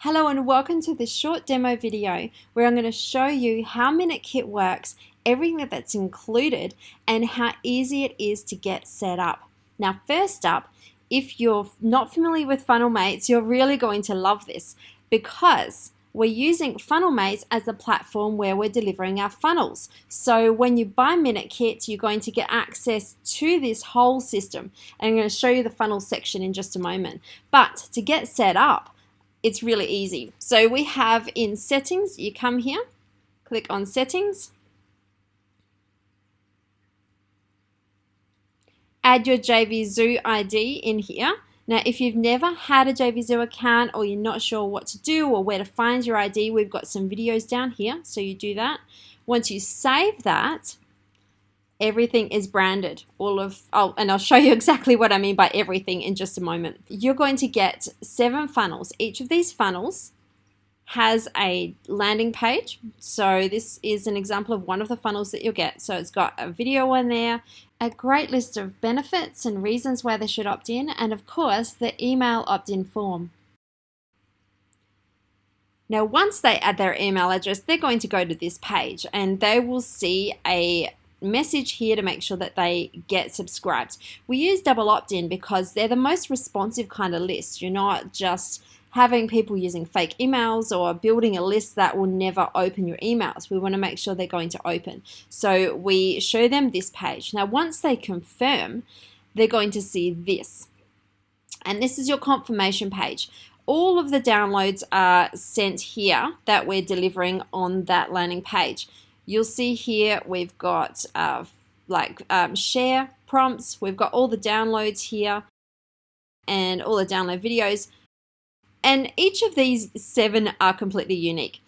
Hello and welcome to this short demo video where I'm going to show you how MinuteKit works, everything that's included, and how easy it is to get set up. Now first up, if you're not familiar with FunnelMates, you're really going to love this because we're using FunnelMates as a platform where we're delivering our funnels. So when you buy MinuteKit, you're going to get access to this whole system. And I'm going to show you the funnel section in just a moment. But to get set up, it's really easy. So we have in settings, you come here, click on settings, add your JVZoo ID in here. Now, if you've never had a JVZoo account or you're not sure what to do or where to find your ID, we've got some videos down here, so you do that. Once you save that, everything is branded. And I'll show you exactly what I mean by everything in just a moment. You're going to get 7 funnels. Each of these funnels has a landing page. So this is an example of one of the funnels that you'll get. So it's got a video on there, a great list of benefits and reasons why they should opt in, and of course the email opt-in form. Now once they add their email address, they're going to go to this page and they will see a message here to make sure that they get subscribed. We use double opt-in because they're the most responsive kind of list. You're not just having people using fake emails or building a list that will never open your emails. We want to make sure they're going to open. So we show them this page. Now once they confirm, they're going to see this. And this is your confirmation page. All of the downloads are sent here that we're delivering on that landing page. You'll see here we've got share prompts, we've got all the downloads here and all the download videos, and each of these 7 are completely unique.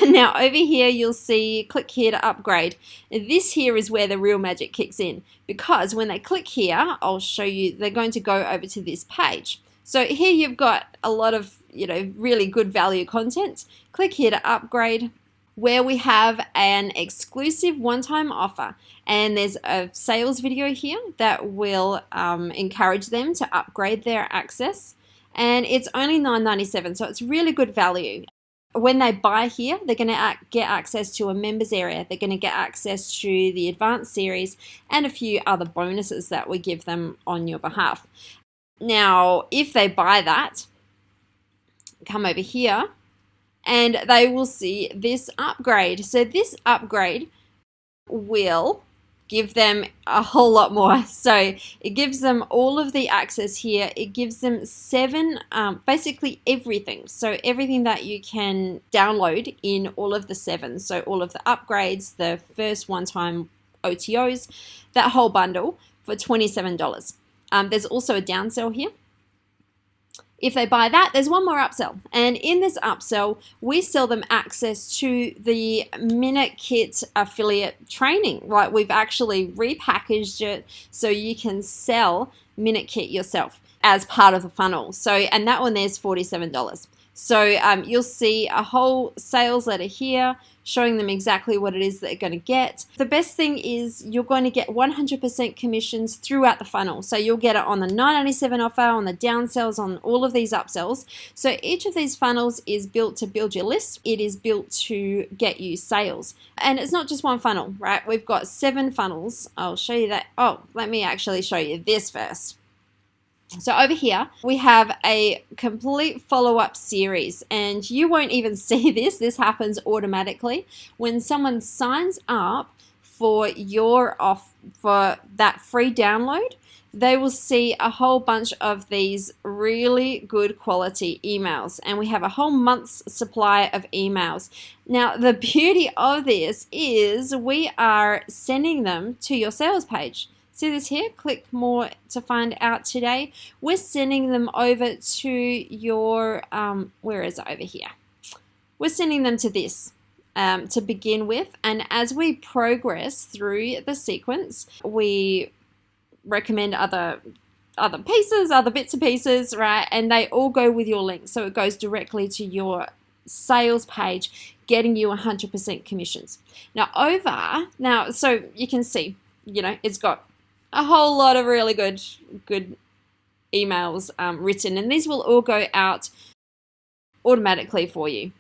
Now over here you'll see click here to upgrade. This here is where the real magic kicks in, because when they click here, I'll show you, they're going to go over to this page. So here you've got a lot of really good value content. Click here to upgrade, where we have an exclusive one-time offer, and there's a sales video here that will encourage them to upgrade their access, and it's only $9.97, so it's really good value. When they buy here, they're going to get access to a members area, they're going to get access to the advanced series and a few other bonuses that we give them on your behalf. Now if they buy that, come over here and they will see this upgrade. So this upgrade will give them a whole lot more. So it gives them all of the access here. It gives them 7, basically everything. So everything that you can download in all of the 7. So all of the upgrades, the first one-time OTOs, that whole bundle for $27. There's also a downsell here. If they buy that, there's one more upsell. And in this upsell, we sell them access to the MinuteKit affiliate training. Like, we've actually repackaged it so you can sell MinuteKit yourself as part of the funnel. So, and that one there's $47. So you'll see a whole sales letter here showing them exactly what it is that they're going to get. The best thing is you're going to get 100% commissions throughout the funnel. So you'll get it on the $9.97 offer, on the downsells, on all of these upsells. So each of these funnels is built to build your list. It is built to get you sales. And it's not just one funnel, right? We've got 7 funnels. I'll show you that. Oh, let me actually show you this first. So over here, we have a complete follow-up series, and you won't even see this. This happens automatically. When someone signs up for for that free download, they will see a whole bunch of these really good quality emails, and we have a whole month's supply of emails. Now, the beauty of this is we are sending them to your sales page. See this here? Click more to find out today. We're sending them over to your, where is it over here? We're sending them to this to begin with. And as we progress through the sequence, we recommend other pieces, other bits and pieces, right? And they all go with your link. So it goes directly to your sales page, getting you 100% commissions. Now, so you can see, it's got a whole lot of really good emails written, and these will all go out automatically for you.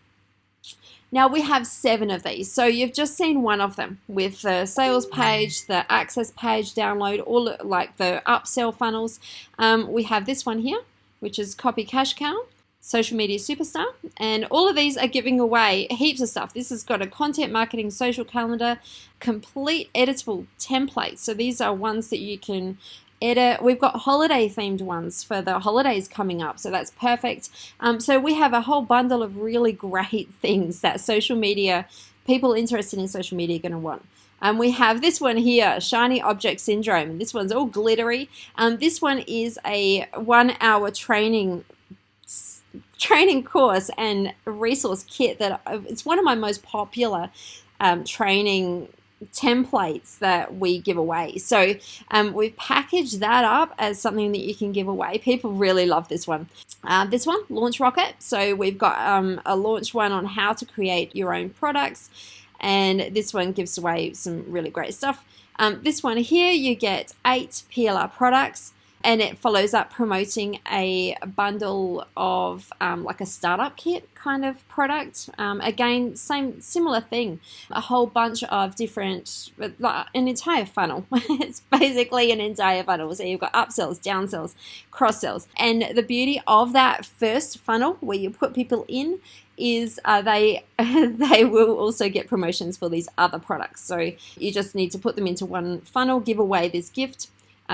Now we have 7 of these. So you've just seen one of them with the sales page, the access page, download, all like the upsell funnels. We have this one here, which is Copy Cash Cow, Social Media Superstar, and all of these are giving away heaps of stuff. This has got a content marketing social calendar, complete editable templates. So these are ones that you can edit. We've got holiday themed ones for the holidays coming up, so that's perfect. So we have a whole bundle of really great things that social media, people interested in social media, are going to want. We have this one here, Shiny Object Syndrome. This one's all glittery. This one is a 1-hour training course and resource kit that it's one of my most popular training templates that we give away. So we've packaged that up as something that you can give away. People really love this one. This one, Launch Rocket. So we've got a launch one on how to create your own products, and this one gives away some really great stuff. This one here, you get 8 PLR products, and it follows up promoting a bundle of like a startup kit kind of product. Again, similar thing, a whole bunch of different, like an entire funnel. It's basically an entire funnel. So you've got upsells, downsells, cross sells. And the beauty of that first funnel where you put people in is they will also get promotions for these other products. So you just need to put them into one funnel, give away this gift.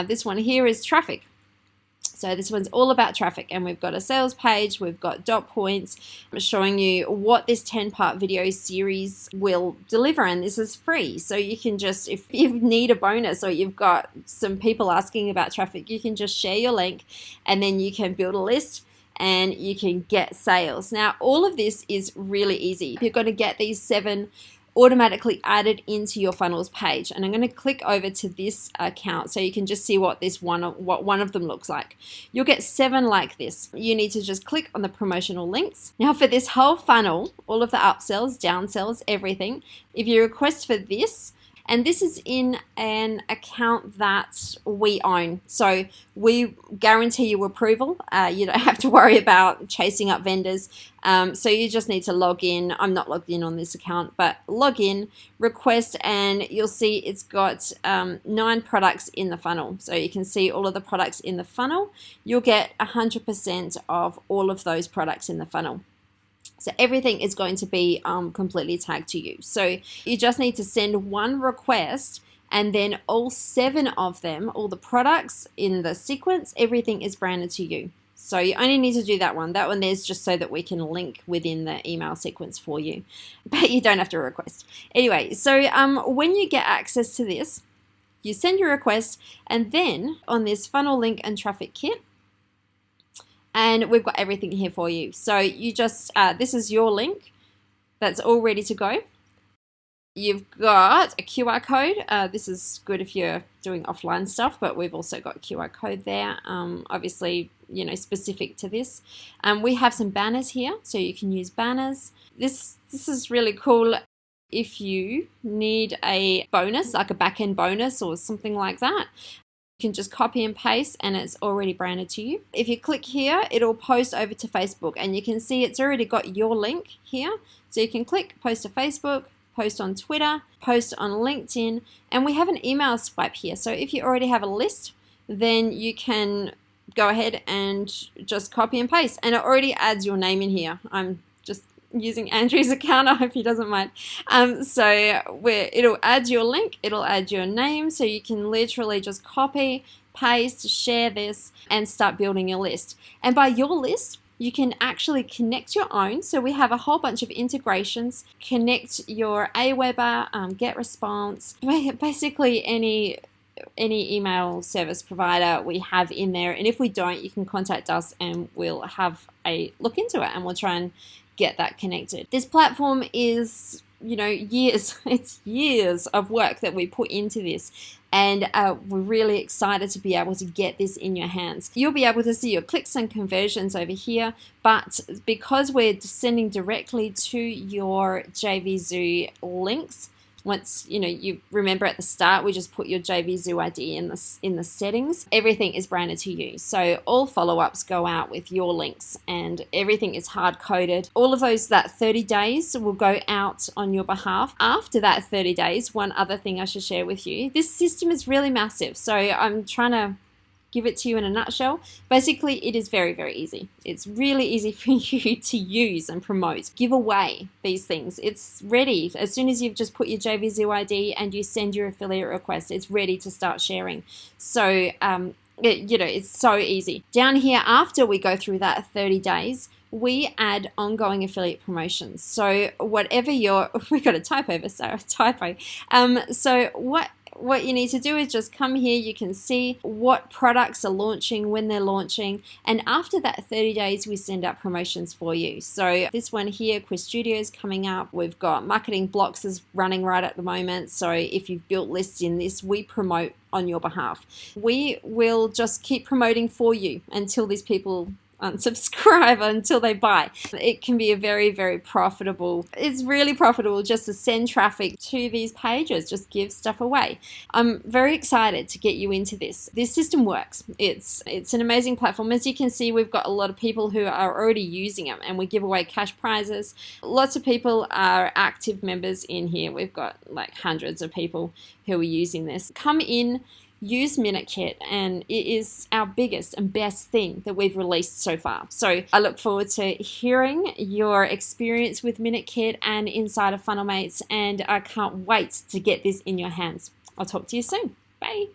This one here is traffic. So this one's all about traffic, and we've got a sales page, we've got dot points showing you what this 10-part video series will deliver, and this is free. So you can just, if you need a bonus or you've got some people asking about traffic, you can just share your link and then you can build a list and you can get sales. Now, all of this is really easy. You're going to get these 7 automatically added into your funnels page, and I'm going to click over to this account so you can just see what one of them looks like. You'll get 7 like this. You need to just click on the promotional links. Now for this whole funnel, all of the upsells, downsells, everything, if you request for this, and this is in an account that we own, so we guarantee you approval. You don't have to worry about chasing up vendors. So you just need to log in. I'm not logged in on this account, but log in, request, and you'll see it's got 9 products in the funnel. So you can see all of the products in the funnel. You'll get 100% of all of those products in the funnel. So everything is going to be completely tagged to you. So you just need to send one request, and then all 7 of them, all the products in the sequence, everything is branded to you. So you only need to do that one. That one there's just so that we can link within the email sequence for you, but you don't have to request. Anyway, so when you get access to this, you send your request, and then on this funnel link and traffic kit, and we've got everything here for you. So you just, this is your link that's all ready to go. You've got a QR code. This is good if you're doing offline stuff, but we've also got a QR code there, obviously, you know, specific to this. We have some banners here, so you can use banners. This is really cool if you need a bonus, like a back-end bonus or something like that. You can just copy and paste, and it's already branded to you. If you click here, it'll post over to Facebook, and you can see it's already got your link here. So you can click post to Facebook, post on Twitter, post on LinkedIn, and we have an email swipe here. So if you already have a list, then you can go ahead and just copy and paste, and it already adds your name in here. I'm just using Andrew's account. I hope he doesn't mind. It'll add your link, it'll add your name, so you can literally just copy, paste, share this, and start building your list. And by your list, you can actually connect your own. So we have a whole bunch of integrations. Connect your Aweber, GetResponse, basically any email service provider we have in there. And if we don't, you can contact us and we'll have a look into it and we'll try and get that connected. This platform is, it's years of work that we put into this, and we're really excited to be able to get this in your hands. You'll be able to see your clicks and conversions over here, but because we're sending directly to your JVZoo links, Once you remember at the start, we just put your JV Zoo ID in the settings. Everything is branded to you, so all follow-ups go out with your links, and everything is hard-coded. All of those, that 30 days will go out on your behalf. After that 30 days, one other thing I should share with you, this system is really massive, so I'm trying to give it to you in a nutshell. Basically, it is very, very easy. It's really easy for you to use and promote. Give away these things. It's ready. As soon as you've just put your JVZoo ID and you send your affiliate request, it's ready to start sharing. So, it's so easy. Down here, after we go through that 30 days, we add ongoing affiliate promotions. So whatever we got a typo, Sarah, typo. So what you need to do is just come here. You can see what products are launching, when they're launching, and after that 30 days, we send out promotions for you. So this one here, Quiz Studios coming up. We've got Marketing Blocks is running right at the moment. So if you've built lists in this, we promote on your behalf. We will just keep promoting for you until these people unsubscribe, until they buy. It can be a very, very profitable, it's really profitable just to send traffic to these pages, just give stuff away. I'm very excited to get you into this. This system works. It's an amazing platform. As you can see, we've got a lot of people who are already using it, and we give away cash prizes. Lots of people are active members in here. We've got like hundreds of people who are using this. Come in, use MinuteKit, and it is our biggest and best thing that we've released so far. So I look forward to hearing your experience with MinuteKit and inside of FunnelMates, and I can't wait to get this in your hands. I'll talk to you soon. Bye.